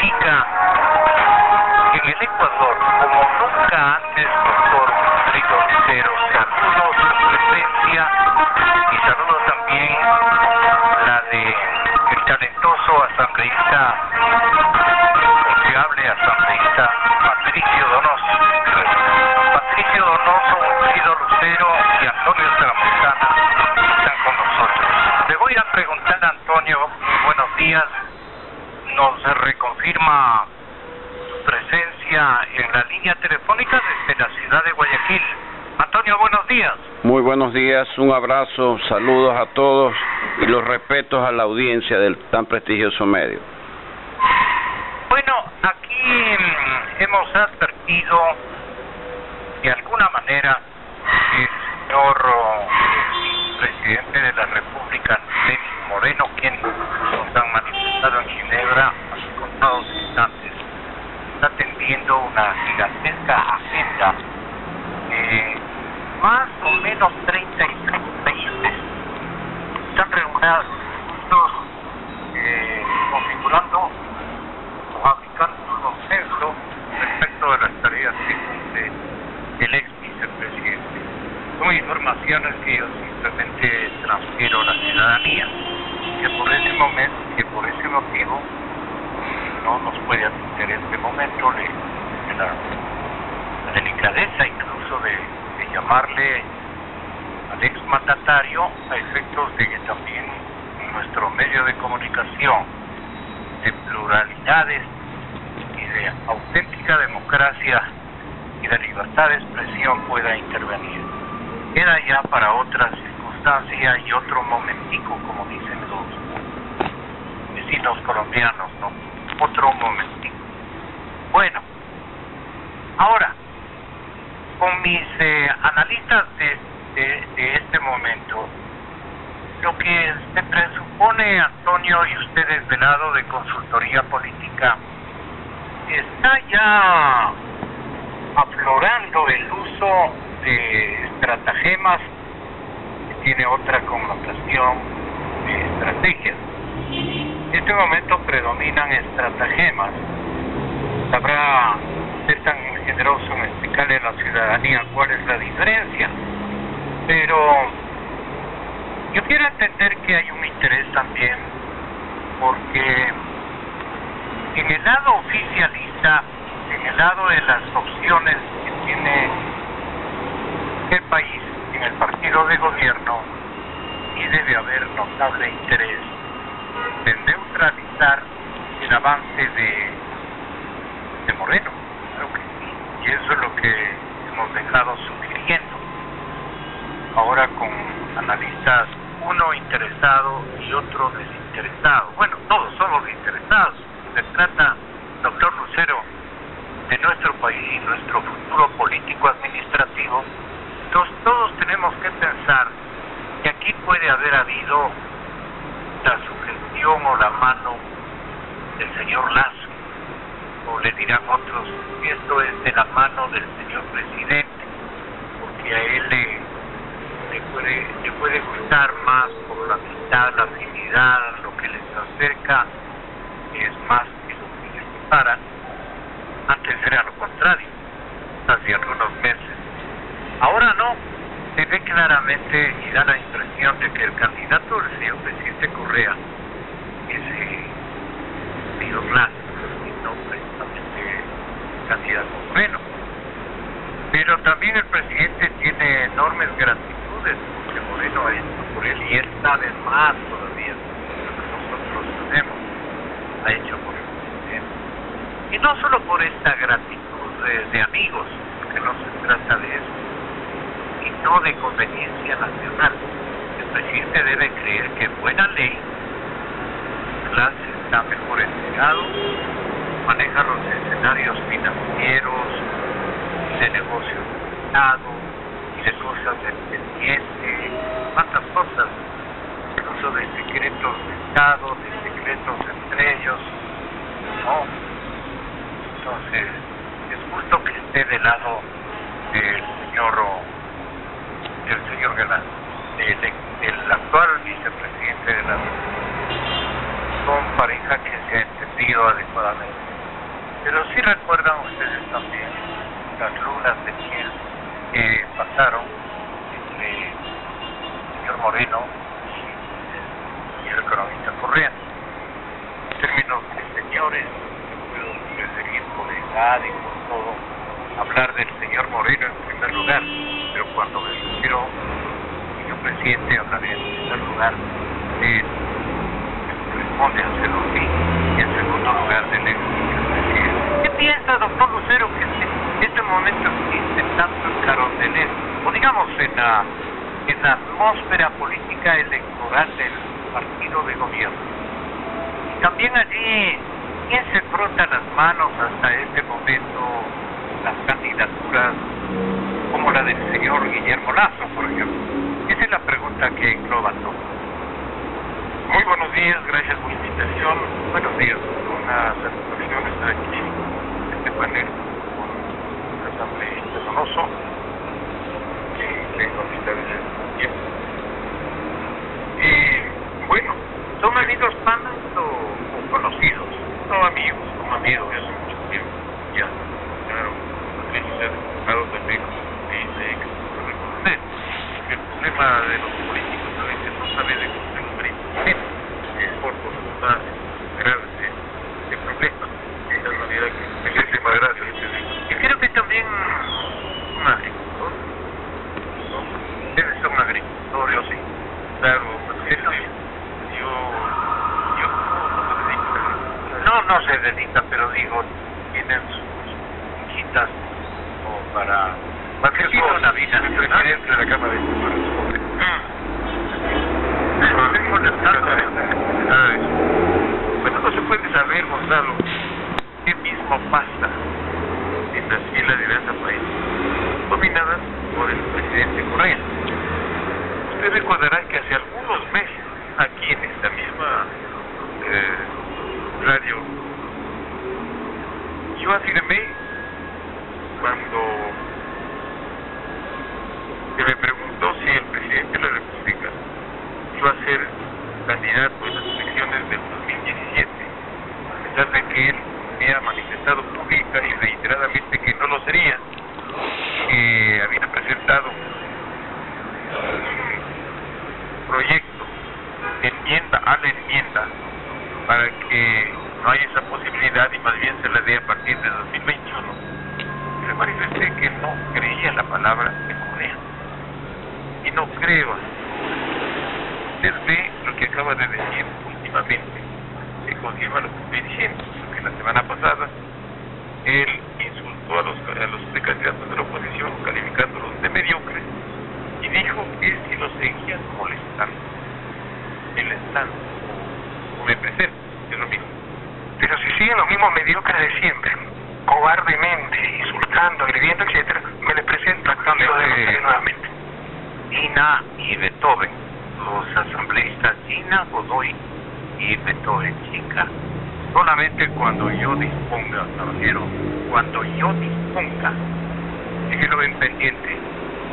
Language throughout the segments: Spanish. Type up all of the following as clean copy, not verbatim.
indica que en el Ecuador, como nunca antes, doctor Rodrigo Lucero, saludo su presencia y saludo también la de el talentoso asambleísta, confiable asambleísta Patricio Donoso. Patricio Donoso, Wilfrido Lucero y Antonio Tramontana están con nosotros. Le voy a preguntar a Antonio, buenos días, nos reconfirma su presencia en la línea telefónica desde la ciudad de Guayaquil. Antonio, buenos días. Muy buenos días, un abrazo, saludos a todos y los respetos a la audiencia del tan prestigioso medio. Bueno, aquí hemos advertido de alguna manera el señor presidente de la República, Lenín Moreno, quien nos han manifestado en Ginebra hace contados instantes, está atendiendo una gigantesca agenda de más o menos 33 países. Están reunidos configurando o aplicando un consenso respecto de las tareas del ex vicepresidente. Son informaciones que yo simplemente transfiero a la ciudadanía, que por ese motivo no nos puede atender en este momento la delicadeza incluso de llamarle al exmandatario a efectos de que también nuestro medio de comunicación de pluralidades y de auténtica democracia y de libertad de expresión pueda intervenir. Queda ya para otra circunstancia y otro momentico, como dicen los vecinos colombianos, ¿no? Otro momentico. Bueno, ahora, con mis analistas de este momento, lo que se presupone, Antonio, y ustedes del lado de consultoría política, está ya aflorando el uso de estratagemas que tiene otra connotación de estrategias. En este momento predominan estratagemas. Sabrá ser tan generoso en explicarle a la ciudadanía cuál es la diferencia, pero yo quiero entender que hay un interés también, porque en el lado oficialista, en el lado de las opciones que tiene el país, en el partido de gobierno, y debe haber notable interés de neutralizar el avance de Moreno. Claro que sí, y eso es lo que hemos dejado sugiriendo. Ahora con analistas, uno interesado y otro desinteresado. Bueno, todos somos interesados. Se trata, doctor Lucero, de nuestro país y nuestro futuro político-administrativo. Entonces todos tenemos que pensar que aquí puede haber habido la sugestión o la mano del señor Lazo, o le dirán otros, esto es de la mano del señor presidente, porque a él le puede gustar más por la amistad, la afinidad, lo que les acerca, es más que lo que les separa. Antes era lo contrario, hace algunos meses. Ahora no, se ve claramente y da la impresión de que el candidato del señor presidente Correa es el señor Lazo, y no precisamente el candidato Moreno. Pero también el presidente tiene enormes gratitudes porque Moreno ha hecho por él, y él sabe más todavía de lo que nosotros sabemos, ha hecho por el presidente. Y no solo por esta gratitud de amigos, porque no se trata de eso, sino de conveniencia nacional. El presidente debe creer que en buena ley la clase está mejor entregado, maneja los escenarios financieros, de negocios de Estado y de cosas dependientes, tantas cosas, incluso de secretos de Estado, de secretos entre ellos, ¿no? Entonces, es justo que esté del lado del señor Galán, del actual vicepresidente de la República. Son pareja que se ha entendido adecuadamente. Pero sí recuerdan ustedes también las lunas de miel que pasaron entre el señor Moreno y el economista Correa. En términos de señores, yo puedo preferir por edad y por todo hablar del señor Moreno en primer lugar, pero cuando me refiero al señor presidente hablaré en primer lugar de corresponde hacerlo así y en segundo lugar del ex presidente. ¿Qué piensa, doctor Lucero, que en este momento existe tanto carondelet, o digamos en la atmósfera política electoral del partido de gobierno? Y también allí, ¿quién se frota las manos hasta este momento las candidaturas como la del señor Guillermo Lasso, por ejemplo? Esa es la pregunta que engloba todo. Muy buenos días, gracias por la invitación. Buenos días. Una satisfacción estar aquí en este panel con el asambleísta Donoso, que tengo amistad desde hace tiempo. Y bueno, ¿Son amigos panas o conocidos? no amigos, como amigos, ya hace mucho tiempo. Ya, claro, Patricio se ha destacado también como ex reconocer que el problema de los políticos a veces no sabe de conocer los méritos, por voluntad graves de problemas. De tal manera que muchísimas gracias. Y creo que también un agricultor. Debe ser un agricultor, yo sí. Claro, No se dedica, pero digo, tienen sus hijitas como para hacer una vida. El presidente de la Cámara de Diputados. Bueno, no se puede saber, Gonzalo, qué mismo pasa en las filas de Alianza País, dominadas por el presidente Correa. Usted recordará que hace algunos meses, aquí en esta misma radio, yo afirmé, cuando se me preguntó si el presidente de la República iba a ser candidato en las elecciones del 2017, a pesar de que él me ha manifestado pública y reiteradamente que no lo sería, que había presentado un proyecto de enmienda a la enmienda para que no haya esa posibilidad y más bien se la dé a partir de 2021. Le manifesté que no creía la palabra de Correa y no creo. Usted ve lo que acaba de decir últimamente, se confirma lo que estoy diciendo, porque la semana pasada él insultó a los precandidatos de la oposición calificándolos de mediocres y dijo que si los seguían molestando, me presento, es lo mismo. Pero si siguen los mismos mediocres de siempre, cobardemente, insultando, agrediendo, etcétera, me les presento y lo denunciaré nuevamente. Gina y Beethoven, los asambleístas Gina, Godoy y Beethoven, chica. Solamente cuando yo disponga, caballero, cuando yo disponga, déjelo en pendiente,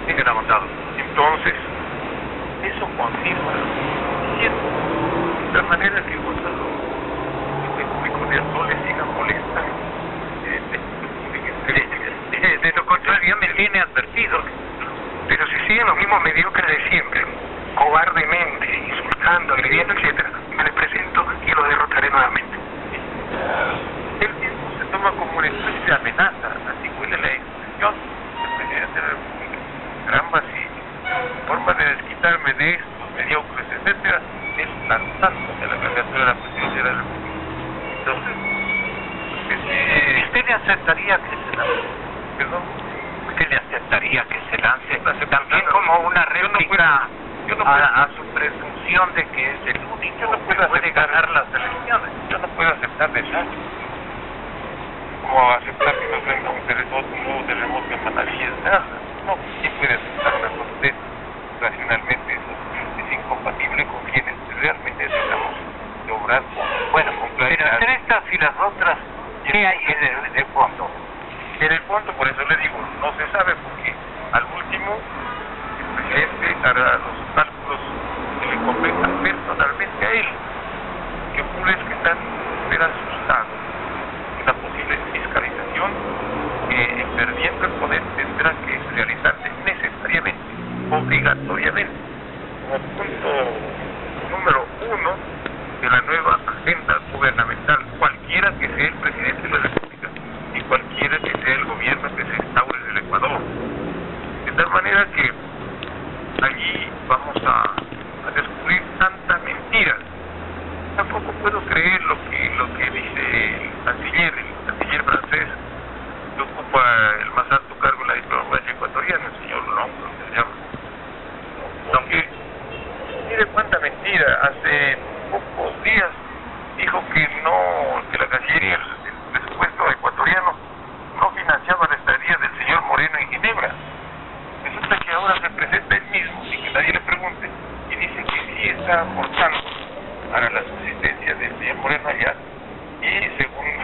déjelo aguantado. Entonces, eso confirma diciendo de tal manera que Gonzalo, este público de no le siga molestando. De lo contrario, me tiene advertido. Pero si siguen los mismos mediocres de siempre, cobardemente, insultando, agrediendo, etcétera, me les presento y los derrotaré nuevamente. Él mismo se toma como una especie de amenaza, así huele la expresión del presidente de la República. Caramba, si forma de desquitarme de estos mediocres, etcétera, es lanzándose a la candidatura de la presidencia de la República. Entonces, ¿usted le aceptaría que se lance? perdón, ¿Usted le aceptaría que se lance aceptaría, también como una réplica yo no puedo, a su presunción de que es el único yo no que puedo puede aceptar ganar las elecciones? yo no puedo aceptar desastres, como aceptar que nos venga un terremoto en Manavillas, nada. No, ¿quién puede aceptar una cosa racionalmente? Eso es incompatible con quienes realmente necesitamos lograr, Bueno, con pero claridad. entre estas y las otras, ¿qué hay en el fondo? En el fondo, por eso le digo, no se sabe porque al último el presidente hará los cálculos que le competan personalmente a él. Que ocurre es que están súper asustados de la posible fiscalización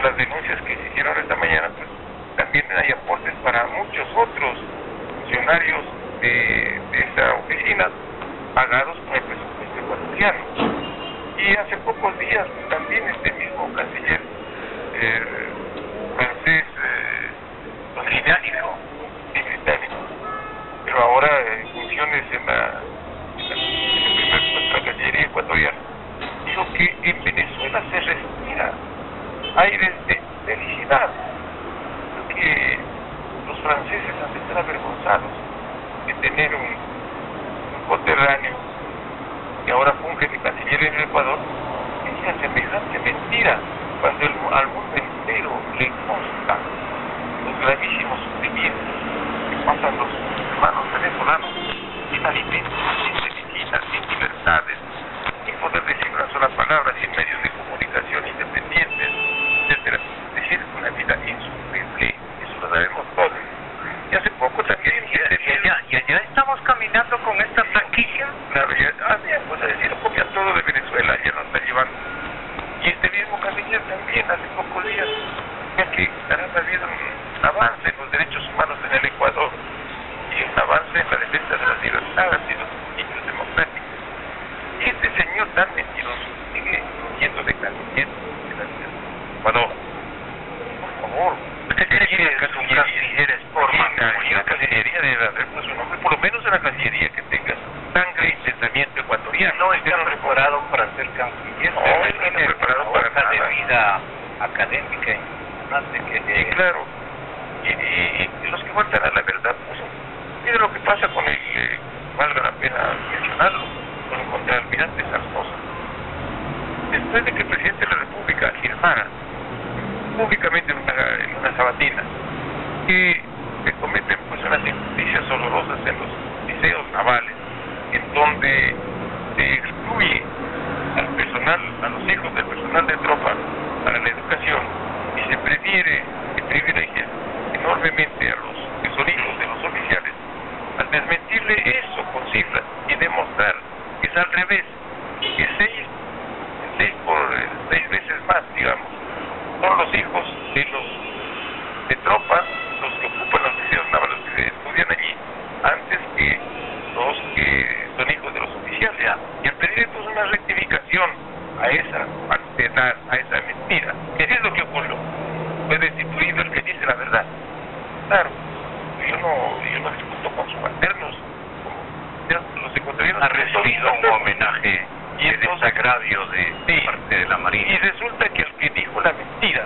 por las denuncias que se hicieron esta mañana, pues también hay aportes para muchos otros funcionarios de esta oficina pagados con el presupuesto ecuatoriano. Y hace pocos días también este mismo canciller francés británico, pero ahora en funciones en el primer puesto de la Cancillería ecuatoriana, dijo que en Venezuela se respira aires de felicidad, que los franceses han de estar avergonzados de tener un coterráneo que ahora funge de canciller en el Ecuador, que diga semejante mentira, cuando al mundo entero le consta los gravísimos sufrimientos que pasan los hermanos venezolanos sin alimentos, sin medicinas, sin libertades, sin poder decir una sola palabra, sin medios de comunicación independientes, etcétera. Es decir, una vida insufrible, eso lo sabemos todos. Y hace poco también... Ya estamos caminando con esta franquicia. Claro, pues a decir, copia todo de Venezuela, ya nos está llevando. Y este mismo canciller también hace pocos días, ya que ha habido un avance en los derechos humanos en el Ecuador y un avance en la defensa de las libertades y los principios democráticos. Y este señor tan mentiroso sigue siendo de canciller en Ecuador. Por favor, ¿usted quiere que un canciller es forma? Y la cancillería debe haber pues un nombre, por lo menos en la cancillería que tenga sangre y pensamiento ecuatoriano. No están preparados para ser canciller. No están preparados para nada. De vida académica importante que sí, claro. Y los que faltan a la verdad, pues, mire lo que pasa con valga la pena mencionarlo, con el contraalmirante Zarzosa. Después de que el presidente de la República afirmara públicamente en una sabatina que se cometen pues unas injusticias horrorosas en los liceos navales, en donde se excluye al personal, a los hijos del personal de tropa para la educación y se prefiere que privilegia enormemente a los que son hijos de los oficiales, al desmentirle eso con cifras y demostrar que es al revés, que seis veces más, digamos, son los hijos de tropa los que ocupan los liceos navales, los que estudian allí, antes que los que son hijos de los oficiales. Y al pedir entonces una rectificación a esa falsedad, a esa mentira, ¿qué es lo que ocurrió? Fue destituido el que dice la verdad. Claro, yo no discuto con subalternos, los ecuatorianos ha recibido un homenaje y el desagravio de parte de la Marina. Y resulta que el que dijo la mentira,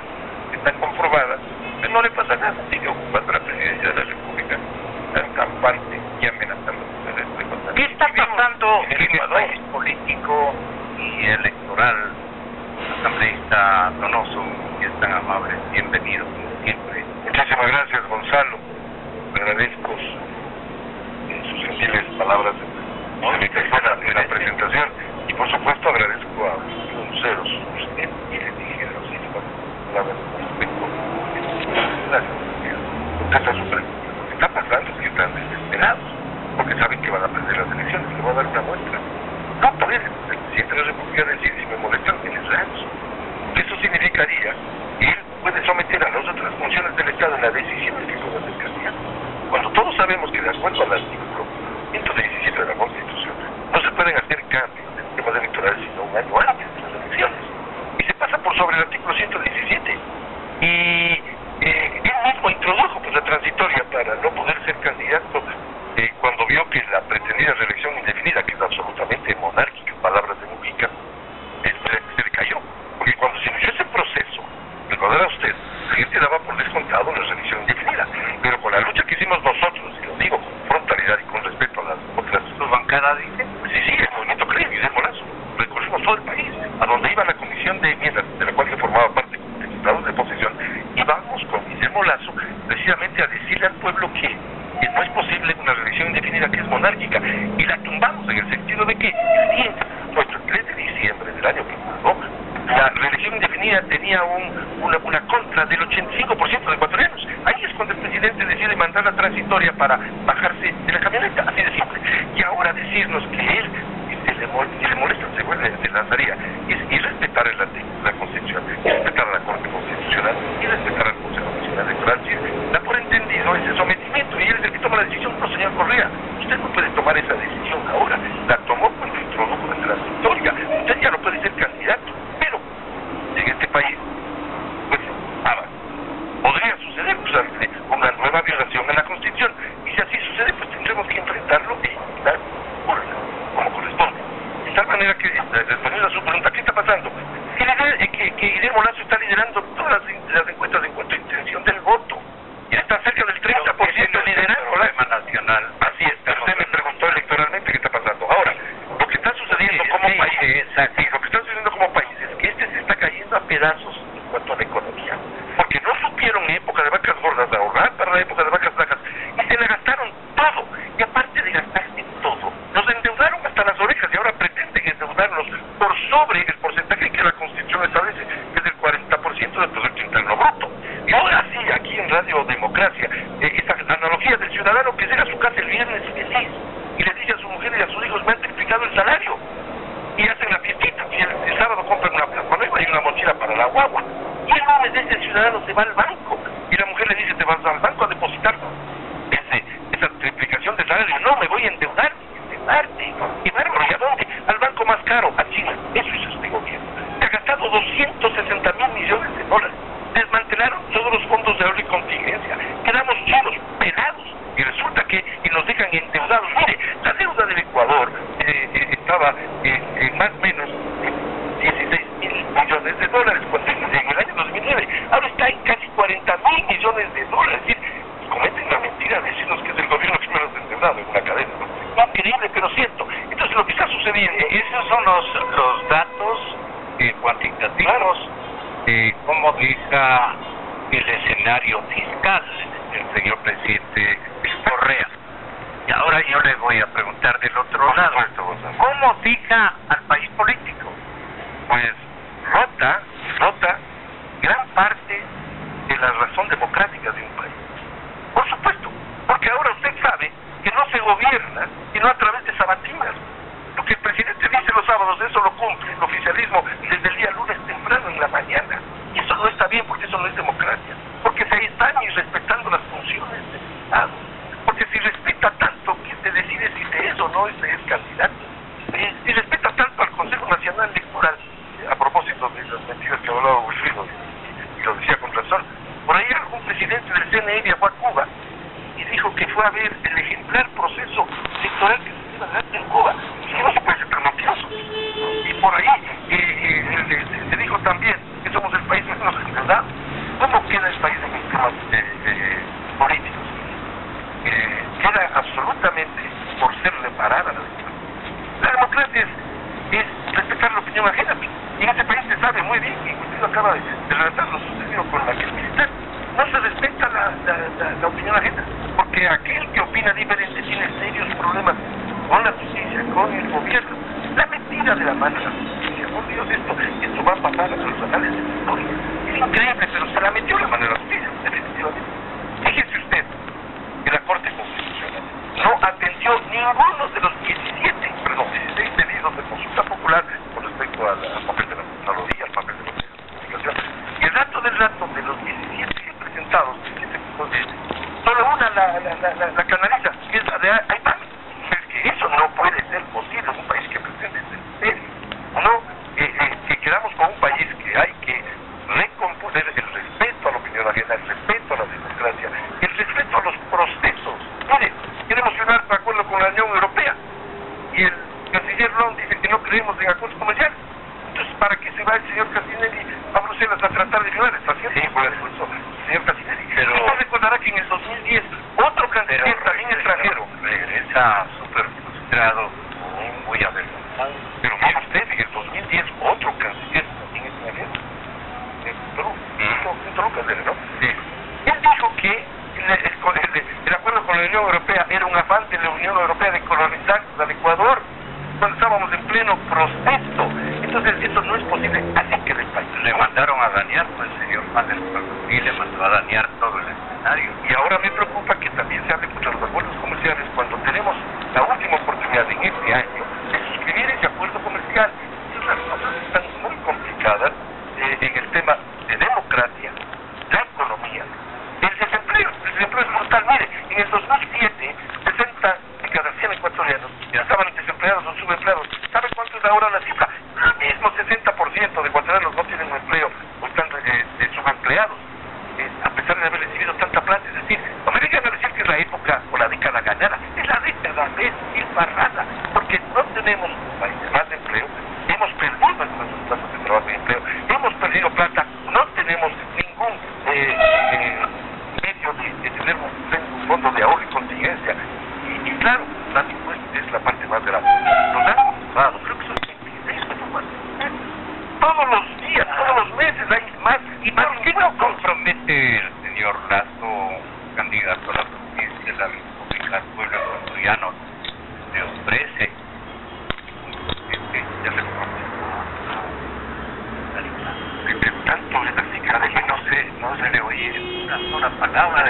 que está comprobada, pues no le pasa nada, sigue ocupando la presidencia de la República, tan campante y amenazando con el resto de cosas. ¿Qué está pasando en el país político y electoral? Asambleísta Donoso, que es tan amable, bienvenido como siempre. Muchísimas gracias, Gonzalo. Agradezco sus gentiles palabras de mi persona en la presentación y por supuesto agradezco a Luceros, usted y le dije a los hijos palabras respecto a esta súper. Lo que está pasando es que están desesperados porque saben que van a perder las elecciones. Le voy a dar una muestra. No puede el presidente de la República decir si me molestan que les lanzo. Eso significaría que él puede someter a las otras funciones del Estado en la decisión que pueda hacer candidato. Cuando todos sabemos que de acuerdo al artículo 117 de la Constitución no se pueden hacer cambios en temas electorales sino un año antes de las elecciones. Y se pasa por sobre el artículo 117. Y él mismo introdujo pues la transitoria para no poder ser candidato cuando vio que la pretendida reelección indefinida, que es absolutamente monárquica, palabras de Mujica, se decayó. Porque cuando se inició ese proceso, recordará usted, la gente daba por descontado la reelección indefinida. Pero con la lucha que hicimos nosotros, y lo digo con frontalidad y con respeto a las otras bancadas, dice. Sí, el movimiento CREM y Guillermo Lazo, recorrimos todo el país, a donde iba la comisión de enmiendas, de la cual se formaba parte de diputados de oposición, y vamos con Guillermo Lazo precisamente a decirle al pueblo que no es posible una reelección indefinida que es monárquica, y la tumbamos en el sentido de que el día nuestro 3 de diciembre del año pasado, la reelección indefinida tenía una contra del 85% de ecuatorianos. Ahí es cuando el presidente decide mandar la transitoria para bajarse de la camioneta, así de simple. Y ahora decirnos que él, si le molesta, se vuelve de lanzaría, es irrespetar la Constitución, irrespetar a la Corte Constitucional. Constitucional y respetar al Consejo Nacional Electoral. Sí, da por entendido ese sometimiento y él es el que toma la decisión, no, señor Correa. Usted no puede tomar esa decisión ahora. La tomó cuando introdujo la transitoria. Usted ya no puede ser candidato. Pero en este país, pues, podría suceder pues, una nueva violación a la Constitución. Y si así sucede, pues tendremos que enfrentarlo y dar urna, como corresponde. De tal manera que, respondiendo a su pregunta, ¿qué está pasando? Que Guillermo Lasso está liderando todas las encuestas en cuanto a intención del voto. Ya está cerca del 30% de liderazgo. Nacional. Así es, pero usted me preguntó electoralmente qué está pasando. Ahora, lo que está sucediendo como país, lo que está sucediendo como país es que se está cayendo a pedazos en cuanto a la economía. Porque no supieron en época de vacas gordas ahorrar para la época de vacas flacas y se la gastaron todo. Y aparte de gastarse todo, nos endeudaron hasta las orejas y ahora pretenden endeudarnos por sobre el porcentaje que la Constitución establece, que es del 40% del Producto Interno Bruto. Y ahora sí, aquí en Radio Democracia, esta analogía del ciudadano que llega a su casa el viernes feliz y le dice a su mujer y a sus hijos, me han triplicado el salario. Y hacen la fiestita, y el sábado compran una plata nueva y una mochila para la guagua. Y el lunes ese ciudadano se va al banco y la mujer le dice, te vas al banco a depositar esa triplicación de salario. No, me voy a endeudar. ¿Y bárbaro? ¿Y a dónde? Al banco más caro, a China. Eso hizo este gobierno. Se ha gastado 260,000 millones de dólares. Desmantelaron todos los fondos de ahorro y contingencia. Quedamos chinos, pelados. Y resulta que nos dejan endeudados. Mire, la deuda del Ecuador estaba en más o menos 16,000 millones de dólares cuando en el año 2009. Ahora está en casi 40,000 millones de dólares. Es decir, cometen la mentira de decirnos que es el gobierno que menos endeudado en una cadena, ¿no? Increíble, pero cierto. Entonces lo que está sucediendo, esos son los datos cuantitativos de cómo deja el escenario fiscal el señor presidente Correa. Y ahora yo le voy a preguntar del otro lado, ¿cómo fija al país político? Pues rota gran parte de la razón democrática de un país. Por supuesto, porque ahora usted sabe que no se gobierna sino a través de sabatinas. Lo que el presidente dice los sábados, eso lo cumple el oficialismo desde el día lunes temprano en la mañana. Y eso no está bien porque eso no es democracia. Porque se están irrespetando las funciones del Estado. Porque si respeta tanto que se decide si se es o no se es candidato. Si respeta tanto al Consejo Nacional Electoral, a propósito de las mentiras que hablaba Wilfrido y lo decía con razón, por ahí algún presidente del CNE viajó a Cuba y dijo que fue a ver el ejemplar proceso electoral que se iba a dar en Cuba. Y que no se puede ser tan mentiroso. Y por ahí se dijo también que somos el país menos endeudado. ¿Cómo queda el país en los temas políticos? Queda absolutamente por ser reparada la democracia. La democracia es respetar la opinión ajena. Y en este país se sabe muy bien, y usted acaba de relatar lo sucedido con la que militar. No se respeta la opinión ajena, porque aquel que opina diferente tiene serios problemas con la justicia, con el gobierno. La mentira de la mano de la justicia, por Dios, esto va a pasar a los anales de la historia. Es increíble, pero se la metió la mano de la justicia, definitivamente. Fíjese usted que la Corte Constitucional no atendió ninguno de los 16 pedidos de consulta popular con respecto al papel de la tecnología, al papel de la comunicación. Y el dato del dato de los 17 presentados, solo una la canaliza, que es la de AIPAC. Es que eso no puede ser posible en un país que pretende ser serio. No, que quedamos con un país que hay que recomponer el respeto a la opinión ajena, el respeto a la democracia, el respeto a los procesos. Mire, queremos firmar un acuerdo con la Unión Europea y el canciller Ron dice que no creemos en acuerdos comerciales. Entonces, ¿para qué se va el señor Cassinelli a Bruselas a tratar de firmar? Está haciendo por el esfuerzo del señor Cassinelli. Pero usted recordará que en el 2010 otro canciller también extranjero regresa súper frustrado, muy avergonzado. Pero mire usted, en el 2010 otro canciller también extranjero en Perú, ¿no? Sí. Él dijo que el acuerdo con la Unión Europea era un afán de la Unión Europea de colonizar al Ecuador cuando estábamos en pleno proceso. Entonces eso no es posible, así que el país. Le mandaron a dañar, pues el señor Manuel y le mandó a dañar todo el escenario. Y ahora me preocupa que también se hable contra los acuerdos comerciales cuando tenemos la última oportunidad en este año de suscribir ese acuerdo comercial. Entonces las cosas están muy complicadas en el tema de democracia, empleados, a pesar de haber recibido tanta plata. Es decir, no me vengan a decir que es la época o la década ganada, es la década despilfarrada, porque no tenemos un país de más empleo, hemos perdido nuestras plazas de trabajo y empleo, hemos perdido plata, no tenemos ningún medio de tener un fondo de ahorro y contingencia. Y claro, la impuesta es la parte más grave. Los datos privados, creo que son 26 más. Todos los días, todos los meses hay más y más. ¿Por qué no compromete el señor Lazo, candidato a la presidencia de la República al pueblo ecuatoriano, le ofrece? Ya se tanto de la cifra que no se le oye una sola palabra.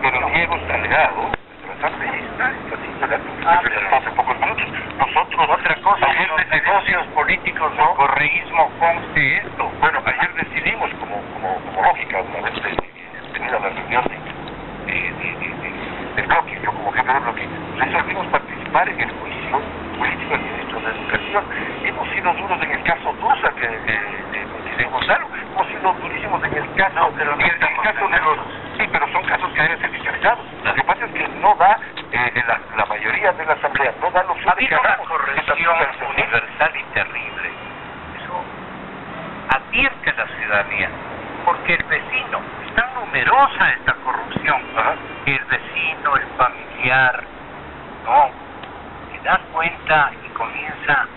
Pero Diego Salgado, nuestro asambleísta, está haciendo la hace pocos minutos. Nosotros, otra cosa, ayer de negocios políticos, ¿no? Correísmo, conste esto. Bueno, ayer decidimos como lógica, una vez tenida la reunión del bloque, yo como jefe del bloque, resolvimos participar en el juicio político al ministro de Educación. Hemos sido duros en el caso Tusa, de Gonzalo, hemos sido durísimos en el caso, en el caso de los... Sí, pero son casos que deben ser fiscalizados. Lo que pasa es que no da, la mayoría de la asamblea no da los ha habido una corrección universal y terrible. Eso advierte a la ciudadanía, porque el vecino, es tan numerosa esta corrupción, que el vecino, el familiar, no, se da cuenta y comienza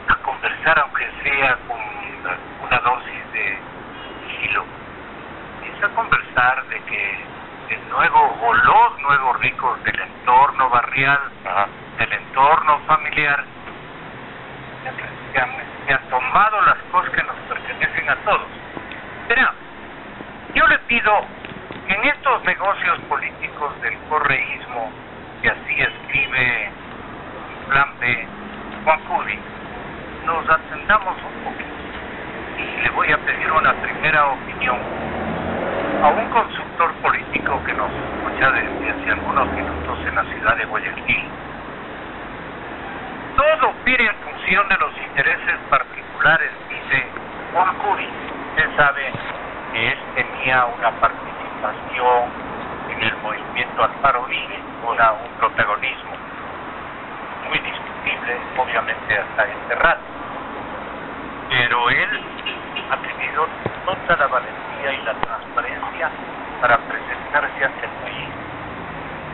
a conversar, aunque sea con una dosis de sigilo. Comienza a conversar de que el nuevo o los nuevos ricos del entorno barrial, del entorno familiar, se han tomado las cosas que nos pertenecen a todos. Verá, yo le pido que en estos negocios políticos del correísmo, que así escribe Plan B, Juan Cudi, nos atendamos un poquito. Y le voy a pedir una primera opinión a un consultor político que nos escucha desde hace algunos minutos en la ciudad de Guayaquil. Todo opera en función de los intereses particulares, dice Juan Curi. Usted sabe que él tenía una participación en el movimiento Alfaro Ville, era un protagonismo muy discutible, obviamente hasta este rato. Pero él ha tenido toda la valentía y la transparencia para presentarse ante el país,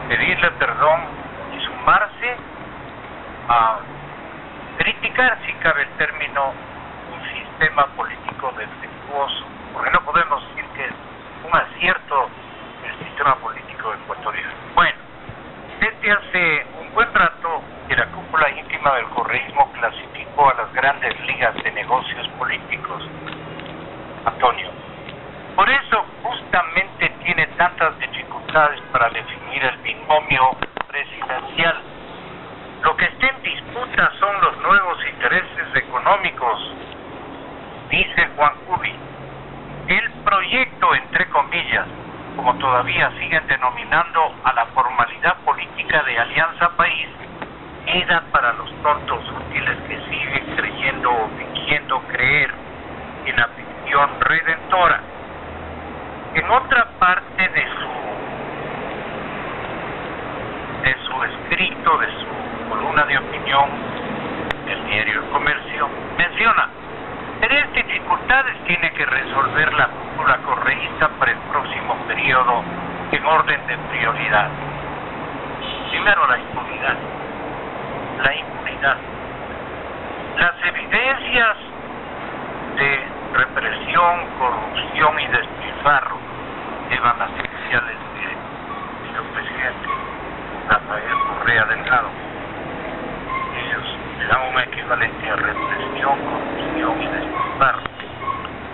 pedirle perdón y sumarse a criticar, si cabe el término, un sistema político defectuoso, porque no podemos decir que es un acierto el sistema político ecuatoriano. Bueno, desde hace un buen rato que la cúpula íntima del correísmo clasificó a las grandes ligas de negocios políticos, Antonio. Por eso justamente tiene tantas dificultades para definir el binomio presidencial. Lo que está en disputa son los nuevos intereses económicos, dice Juan Cubi. El proyecto, entre comillas, como todavía siguen denominando a la formalidad política de Alianza País, era para los tontos útiles que siguen creyendo o fingiendo creer en la ficción redentora. En otra parte de su escrito, de su columna de opinión, el diario El Comercio menciona: 3 dificultades tiene que resolver la cúpula correísta para el próximo periodo en orden de prioridad. Primero, la impunidad. La impunidad. Las evidencias de represión, corrupción y despilfarro llevan las iniciales del señor presidente Rafael Correa Delgado. Ellos le dan un equivalente a represión, corrupción y despilfarro.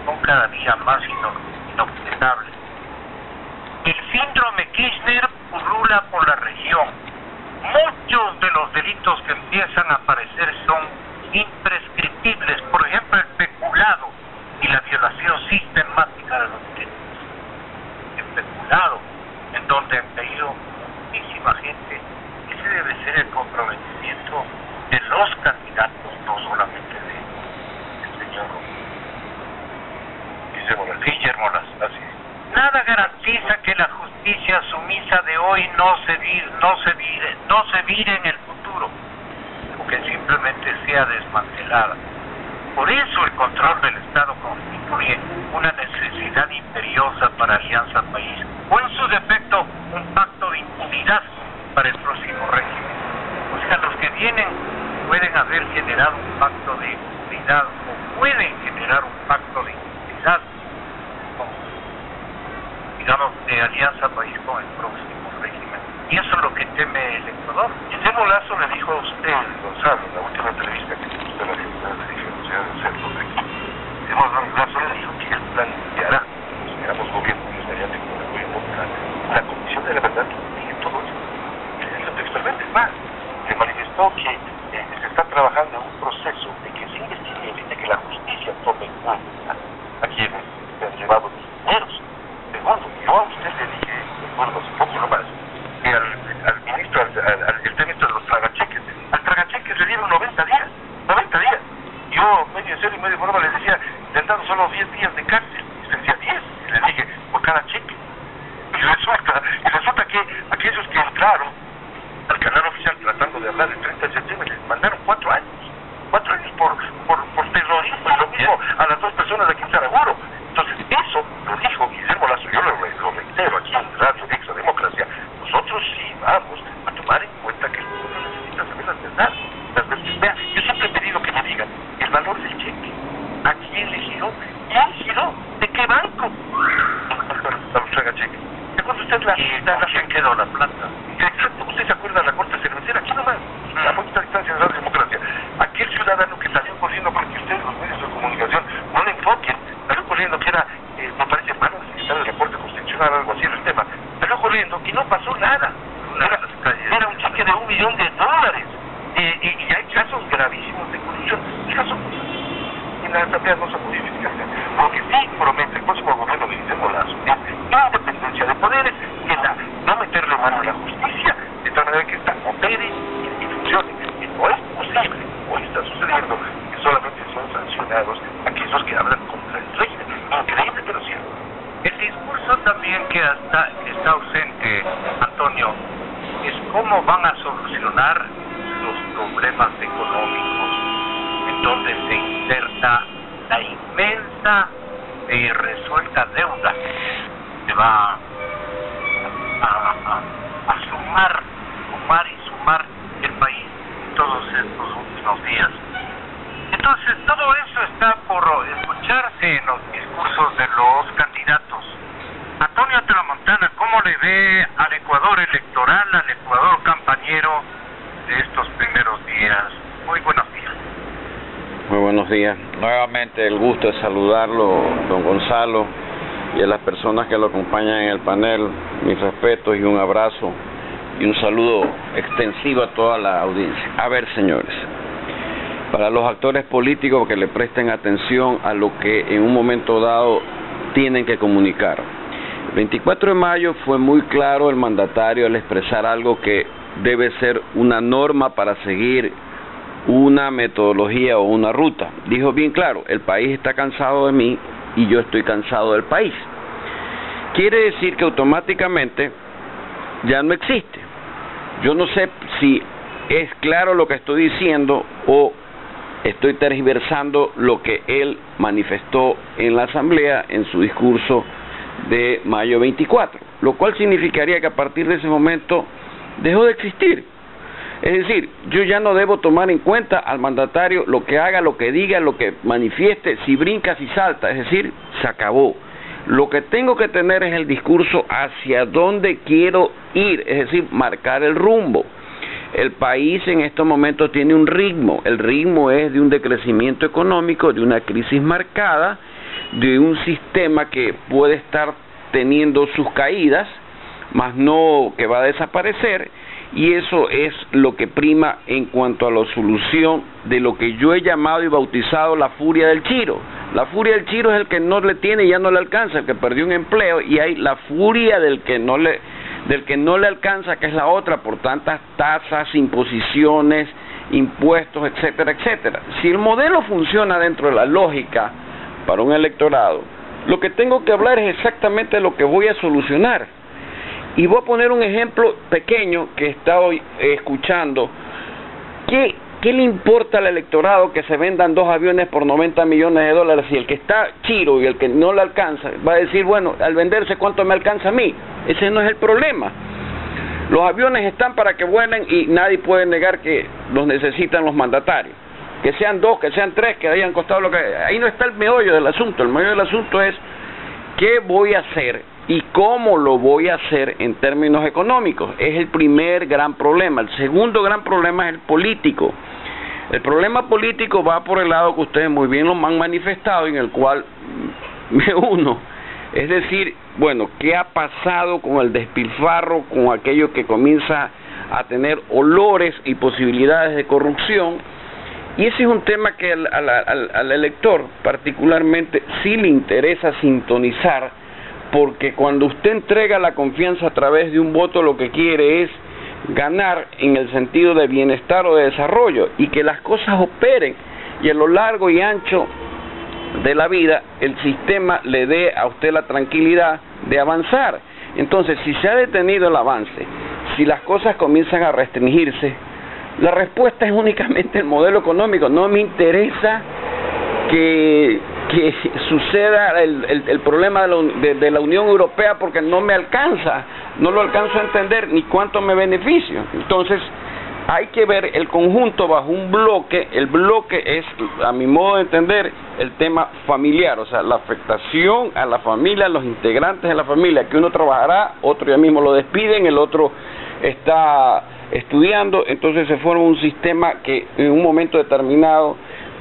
Son cada día más inobjetables. El síndrome Kirchner pulula por la región. Muchos de los delitos que empiezan a aparecer son imprescriptibles. Por ejemplo, el peculado y la violación sistemática de los derechos. El peculado, en donde han caído muchísima gente. Ese debe ser el comprometimiento de los candidatos, no solamente del señor Guillermo Lazo. justicia sumisa de hoy no se vire en el futuro, o que simplemente sea desmantelada. Por eso el control del Estado constituye una necesidad imperiosa para Alianza País, o en su defecto un pacto de impunidad para el próximo régimen. O sea, los que vienen pueden haber generado un pacto de impunidad, o pueden generar un pacto de impunidad, digamos, de Alianza País con el próximo régimen. Y eso es lo que teme el Ecuador. Guillermo Lazo le dijo a usted, Gonzalo, en la última entrevista que tuvo usted la Universidad del Centro de aquí, Guillermo Lazo le dijo que el planteará, si seamos gobierno ministerial la Comisión de la Verdad que investigue todo esto. Y le dijo textualmente, más, le manifestó que se está trabajando en un proceso de que se investigue y de que la justicia tome en cuenta a quienes se han llevado los dineros. Segundo, yo a usted le dije, recuerdo hace poco nomás, que al ministro, el ministro de los tragacheques, al tragacheques le dieron 90 días. Yo, medio en serio y medio en broma, le decía, le han dado solo 10 días de cárcel. Y usted decía 10, y le dije, por cada cheque. Y resulta que aquellos que entraron al canal oficial tratando de hablar el 30 de septiembre les mandaron 4 años. 4 años por terrorismo, y lo mismo a las 2 personas de aquí en Saraguro. Entonces, eso lo dijo Guillermo Lazo, yo lo reitero aquí en Radio Extra Democracia. Nosotros sí vamos a tomar en cuenta que el pueblo necesita saber las verdades. Vea, yo siempre he pedido que me digan el valor del cheque. ¿A quién le giró? ¿Quién giró? ¿De qué banco? A los tragacheques. ¿Se acuerda usted la ¿quién quedó la plata? Exacto, usted se acuerda de la corte cervecera, aquí nomás, a poquita distancia de la democracia. Aquel ciudadano que salió corriendo para que ustedes, los medios de comunicación, no le enfoquen, salió corriendo que era, me parece, hermano del secretario de la Corte Constitucional, algo así era el tema, salió corriendo y no pasó nada. Era un cheque de $1 millón. Y hay casos gravísimos de corrupción. En la Asamblea no se puede investigar. Lo que sí promete el próximo gobierno de Guillermo Lazo es independencia de poderes, que no meterle mano a la justicia, de tal manera que esta opere y funcione. Y no es posible, hoy está sucediendo, que solamente son sancionados aquellos que hablan contra el régimen. Increíble, pero cierto. El discurso también que está ausente, Antonio, es cómo van a solucionar los problemas económicos, en donde se inserta la inmensa e irresuelta deuda que va a sumar el país todos estos últimos días. Entonces, todo eso está por escucharse en los discursos de los candidatos. Antonio Tramontana, ¿cómo le ve al Ecuador electoral, al Ecuador campañero de estos primeros días? Muy buenos días. Muy buenos días. Nuevamente el gusto de saludarlo, don Gonzalo, y a las personas que lo acompañan en el panel. Mis respetos y un abrazo y un saludo extensivo a toda la audiencia. A ver, señores, para los actores políticos que le presten atención a lo que en un momento dado tienen que comunicar. El 24 de mayo fue muy claro el mandatario al expresar algo que debe ser una norma para seguir una metodología o una ruta. Dijo bien claro, el país está cansado de mí y yo estoy cansado del país. Quiere decir que automáticamente ya no existe. Yo no sé si es claro lo que estoy diciendo o estoy tergiversando lo que él manifestó en la Asamblea en su discurso de mayo 24, lo cual significaría que a partir de ese momento dejó de existir. Es decir, yo ya no debo tomar en cuenta al mandatario lo que haga, lo que diga, lo que manifieste, si brinca, si salta, es decir, se acabó. Lo que tengo que tener es el discurso hacia dónde quiero ir, es decir, marcar el rumbo. El país en estos momentos tiene un ritmo, el ritmo es de un decrecimiento económico, de una crisis marcada, de un sistema que puede estar teniendo sus caídas, mas no que va a desaparecer, y eso es lo que prima en cuanto a la solución de lo que yo he llamado y bautizado la furia del Chiro. La furia del Chiro es el que no le tiene y ya no le alcanza, el que perdió un empleo, y hay la furia del que no le alcanza, que es la otra, por tantas tasas, imposiciones, impuestos, etcétera, etcétera. Si el modelo funciona dentro de la lógica para un electorado, lo que tengo que hablar es exactamente lo que voy a solucionar. Y voy a poner un ejemplo pequeño que he estado escuchando. ¿Qué le importa al electorado que se vendan 2 aviones por $90 millones si el que está chiro y el que no le alcanza va a decir, bueno, al venderse cuánto me alcanza a mí? Ese no es el problema. Los aviones están para que vuelen y nadie puede negar que los necesitan los mandatarios. Que sean 2, que sean 3, que hayan costado lo que... Ahí no está el meollo del asunto. El meollo del asunto es qué voy a hacer y cómo lo voy a hacer en términos económicos. Es el primer gran problema. El segundo gran problema es el político. El problema político va por el lado que ustedes muy bien lo han manifestado, en el cual me uno. Es decir, bueno, ¿qué ha pasado con el despilfarro, con aquello que comienza a tener olores y posibilidades de corrupción? Y ese es un tema que al elector particularmente sí le interesa sintonizar, porque cuando usted entrega la confianza a través de un voto, lo que quiere es ganar en el sentido de bienestar o de desarrollo, y que las cosas operen, y a lo largo y ancho de la vida el sistema le dé a usted la tranquilidad de avanzar. Entonces, si se ha detenido el avance, si las cosas comienzan a restringirse, la respuesta es únicamente el modelo económico. No me interesa que suceda el problema de la Unión Europea, porque no me alcanza, no lo alcanzo a entender ni cuánto me beneficio. Entonces hay que ver el conjunto bajo un bloque. El bloque es, a mi modo de entender, el tema familiar, o sea, la afectación a la familia, a los integrantes de la familia, que uno trabajará, otro ya mismo lo despiden, el otro está estudiando, entonces se forma un sistema que en un momento determinado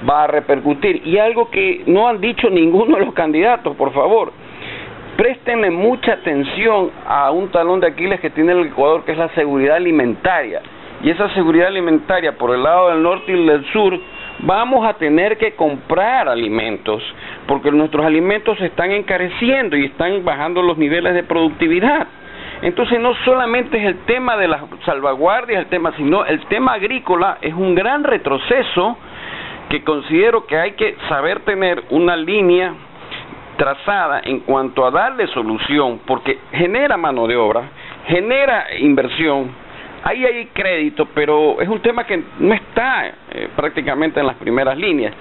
va a repercutir. Y algo que no han dicho ninguno de los candidatos, por favor, préstenle mucha atención a un talón de Aquiles que tiene el Ecuador, que es la seguridad alimentaria. Y esa seguridad alimentaria por el lado del norte y del sur, vamos a tener que comprar alimentos, porque nuestros alimentos se están encareciendo y están bajando los niveles de productividad. Entonces no solamente es el tema de las salvaguardias, sino el tema agrícola es un gran retroceso, que considero que hay que saber tener una línea trazada en cuanto a darle solución, porque genera mano de obra, genera inversión, ahí hay crédito, pero es un tema que no está prácticamente en las primeras líneas.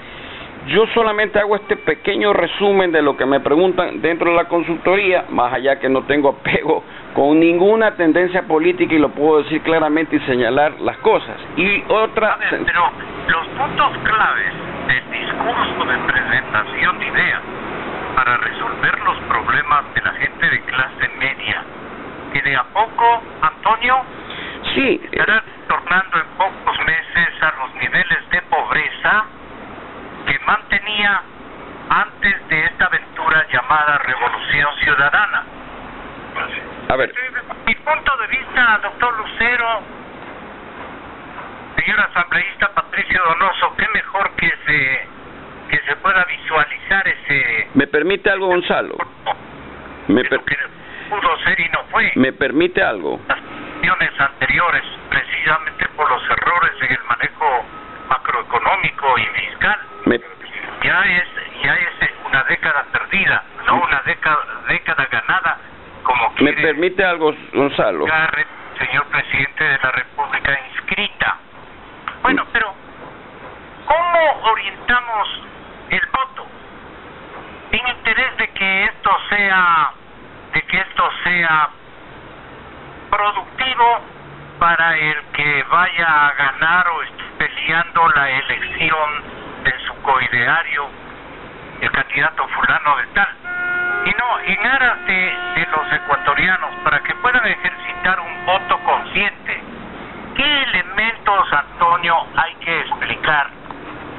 Yo solamente hago este pequeño resumen de lo que me preguntan dentro de la consultoría, más allá que no tengo apego con ninguna tendencia política, y lo puedo decir claramente y señalar las cosas. Y otra... Pero los puntos claves del discurso de presentación de ideas para resolver los problemas de la gente de clase media, que de a poco, Antonio, sí, estará tornando en pocos meses a los niveles de pobreza que mantenía antes de esta aventura llamada Revolución Ciudadana. A ver. Mi punto de vista, doctor Lucero, señor asambleísta Patricio Donoso, qué mejor que se pueda visualizar ese... ¿Me permite algo, Gonzalo? Lo que pudo ser y no fue. ¿Me permite algo? Las acciones anteriores, precisamente por los errores en el manejo macroeconómico y fiscal. Ya es una década perdida, no una década ganada, como quiere. ¿Me permite algo, Gonzalo? Señor presidente de la República inscrita. Bueno, pero ¿cómo orientamos el voto en interés de que esto sea productivo para el que vaya a ganar o esté peleando la elección de su coideario, el candidato fulano de tal, sino en aras de los ecuatorianos, para que puedan ejercitar un voto consciente? ¿Qué elementos, Antonio, hay que explicar?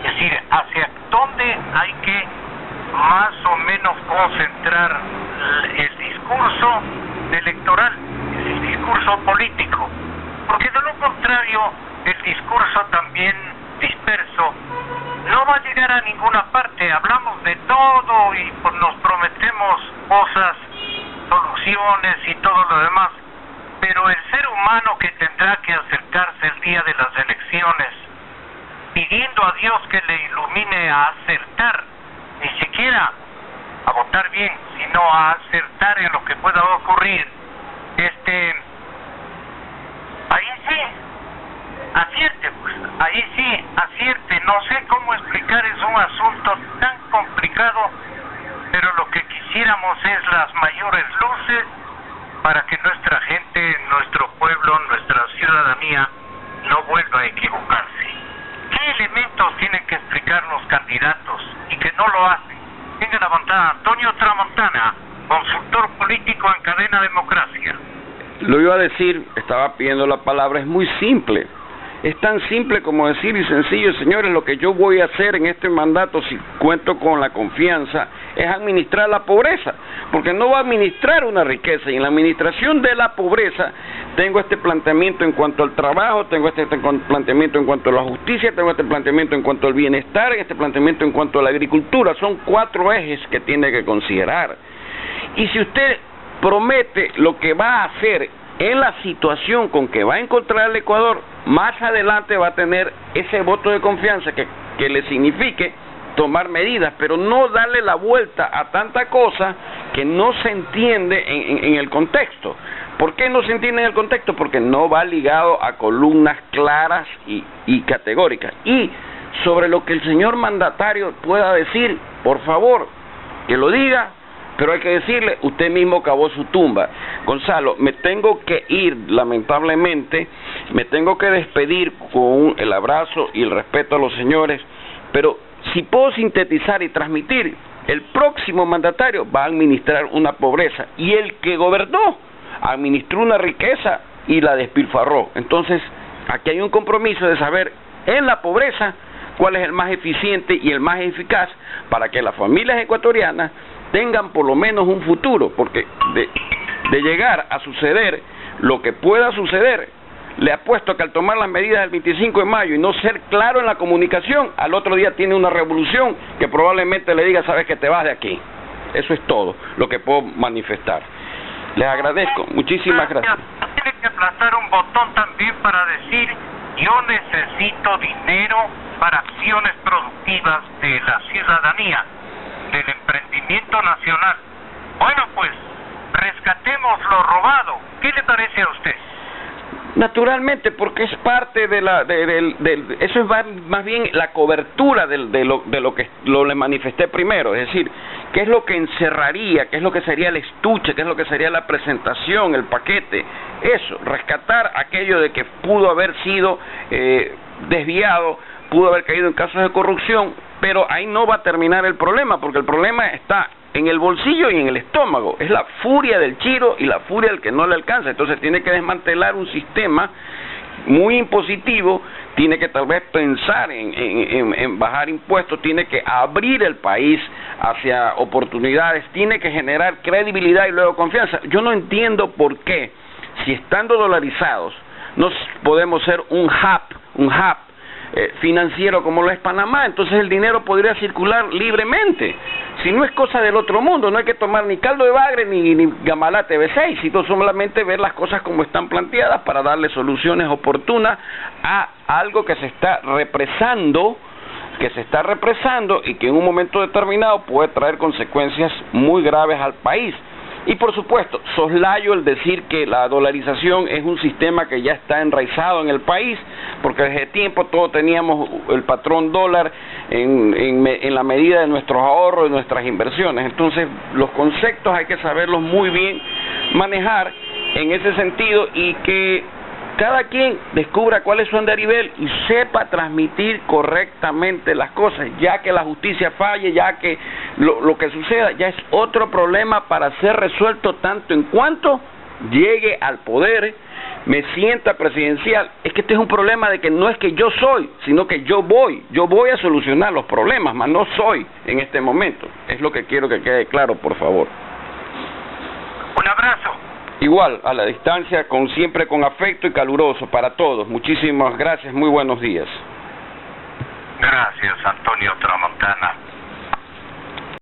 Es decir, hacia dónde hay que más o menos concentrar el discurso electoral, el discurso político, porque de lo contrario el discurso también disperso no va a llegar a ninguna parte. Hablamos de todo y nos prometemos cosas, soluciones y todo lo demás, pero el ser humano que tendrá que acercarse el día de las elecciones pidiendo a Dios que le ilumine a acertar, ni siquiera a votar bien, sino a acertar en lo que pueda ocurrir, no sé cómo explicar, es un asunto tan complicado, pero lo que quisiéramos es las mayores luces para que nuestra gente, nuestro pueblo, nuestra ciudadanía no vuelva a equivocarse. ¿Qué elementos tienen que explicar los candidatos y que no lo hacen? Venga la bancada, Antonio Tramontana, consultor político en Cadena Democracia. Lo iba a decir, estaba pidiendo la palabra, es muy simple. Es tan simple como decir y sencillo, señores, lo que yo voy a hacer en este mandato, si cuento con la confianza, es administrar la pobreza, porque no va a administrar una riqueza, y en la administración de la pobreza tengo este planteamiento en cuanto al trabajo, tengo este planteamiento en cuanto a la justicia, tengo este planteamiento en cuanto al bienestar, este planteamiento en cuanto a la agricultura. Son 4 ejes que tiene que considerar. Y si usted promete lo que va a hacer en la situación con que va a encontrar el Ecuador, más adelante va a tener ese voto de confianza que le signifique tomar medidas, pero no darle la vuelta a tanta cosa que no se entiende en el contexto. ¿Por qué no se entiende en el contexto? Porque no va ligado a columnas claras y categóricas. Y sobre lo que el señor mandatario pueda decir, por favor, que lo diga, pero hay que decirle, usted mismo cavó su tumba. Gonzalo, me tengo que ir, lamentablemente, me tengo que despedir con el abrazo y el respeto a los señores, pero si puedo sintetizar y transmitir, el próximo mandatario va a administrar una pobreza, y el que gobernó administró una riqueza y la despilfarró. Entonces, aquí hay un compromiso de saber en la pobreza cuál es el más eficiente y el más eficaz para que las familias ecuatorianas tengan por lo menos un futuro, porque de llegar a suceder lo que pueda suceder, le apuesto que al tomar las medidas del 25 de mayo y no ser claro en la comunicación, al otro día tiene una revolución que probablemente le diga, sabes que te vas de aquí. Eso es todo lo que puedo manifestar. Les agradezco, muchísimas gracias. Tiene que aplastar un botón también para decir, yo necesito dinero para acciones productivas de la ciudadanía, del emprendimiento nacional. Bueno, pues, rescatemos lo robado. ¿Qué le parece a usted? Naturalmente, porque es parte de eso es más bien la cobertura de lo que le manifesté primero, es decir, qué es lo que encerraría, qué es lo que sería el estuche, qué es lo que sería la presentación, el paquete, eso, rescatar aquello de que pudo haber sido desviado, pudo haber caído en casos de corrupción, pero ahí no va a terminar el problema, porque el problema está en el bolsillo y en el estómago. Es la furia del chiro y la furia del que no le alcanza. Entonces tiene que desmantelar un sistema muy impositivo, tiene que tal vez pensar en bajar impuestos, tiene que abrir el país hacia oportunidades, tiene que generar credibilidad y luego confianza. Yo no entiendo por qué, si estando dolarizados, no podemos ser un hub financiero como lo es Panamá, entonces el dinero podría circular libremente. Si no es cosa del otro mundo, no hay que tomar ni caldo de bagre ni gamalate B6, sino solamente ver las cosas como están planteadas para darle soluciones oportunas a algo que se está represando y que en un momento determinado puede traer consecuencias muy graves al país. Y por supuesto, soslayo el decir que la dolarización es un sistema que ya está enraizado en el país, porque desde tiempo todos teníamos el patrón dólar en la medida de nuestros ahorros y nuestras inversiones. Entonces, los conceptos hay que saberlos muy bien manejar en ese sentido, y que cada quien descubra cuál es su andarivel y sepa transmitir correctamente las cosas. Ya que la justicia falle, ya que lo que suceda ya es otro problema para ser resuelto tanto en cuanto llegue al poder, me sienta presidencial. Es que este es un problema de que no es que yo soy, sino que yo voy a solucionar los problemas, mas no soy en este momento. Es lo que quiero que quede claro, por favor. Un abrazo. Igual, a la distancia, siempre con afecto y caluroso para todos. Muchísimas gracias, muy buenos días. Gracias, Antonio Tramontana.